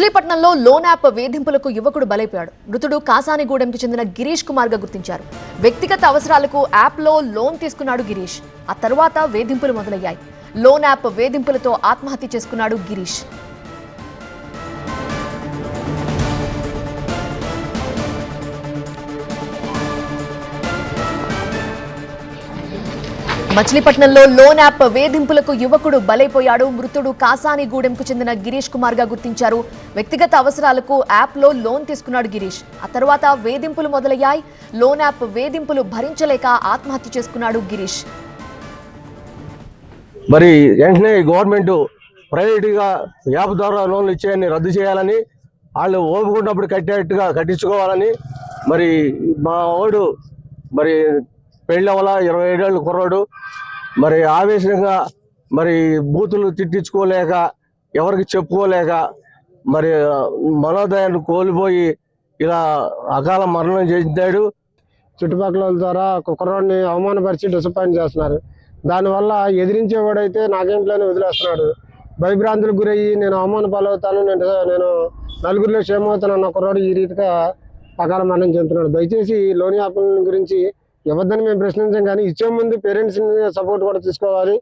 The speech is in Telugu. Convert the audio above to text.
మచిలీపట్నంలో లోన్ యాప్ వేధింపులకు యువకుడు బలైపోయాడు. మృతుడు కాసానిగూడెంకి చెందిన గిరీష్ కుమార్ గా గుర్తించారు. వ్యక్తిగత అవసరాలకు యాప్ లో లోన్ తీసుకున్నాడు గిరీష్. ఆ తర్వాత వేధింపులు మొదలయ్యాయి. లోన్ యాప్ వేధింపులతో ఆత్మహత్య చేసుకున్నాడు గిరీష్. మచిలీపట్నంలో లోన్ యాప్ వేధింపులకు యువకుడు బలైపోయాడు. మృతుడు కాసానిగూడెంకు చెందిన గిరీష్ కుమార్ గా గుర్తించారు. వ్యక్తిగత అవసరాలకు యాప్ లో లోన్ తీసుకున్నాడు గిరీష్. ఆ తర్వాత వేధింపులు మొదలయ్యాయి. లోన్ యాప్ వేధింపులు భరించలేక ఆత్మహత్య చేసుకున్నాడు గిరీష్. మరి వెంటనే గవర్నమెంట్ ప్రైవేట్గా యాప్ ద్వారా లోన్లు ఇచ్చేయని రద్దు చేయాలని, వాళ్ళు ఓపుకున్నప్పుడు కట్టేట్టుగా కట్టించుకోవాలని, మరి మా వాడు మరి పెళ్ళవల 27 ఏళ్ళ కుర్రాడు మరి ఆవేశంగా మరి బూతులు తిట్టించుకోలేక, ఎవరికి చెప్పుకోలేక, మరి మనోదయాన్ని కోల్పోయి ఇలా అకాల మరణం చెందాడు. చుట్టుపక్కల ద్వారా కుర్రాడిని అవమానపరిచి డిసప్పాయింట్ చేస్తున్నారు. దానివల్ల ఎదిరించేవాడైతే నాకేంట్లోనే వదిలేస్తున్నాడు. భయభ్రాంతులకు గురయ్యి నేను అవమాన పాలవుతాను, నేను నలుగురిలో క్షేమవుతాను అన్న కుర్రాడు ఈ రీతిగా అకాల మరణం చెందుతున్నాడు. దయచేసి లోన్ యాప్ గురించి ఎవరిని మేము ప్రశ్నించాం, కానీ ఇచ్చే ముందు పేరెంట్స్ని సపోర్ట్ కూడా తీసుకోవాలి.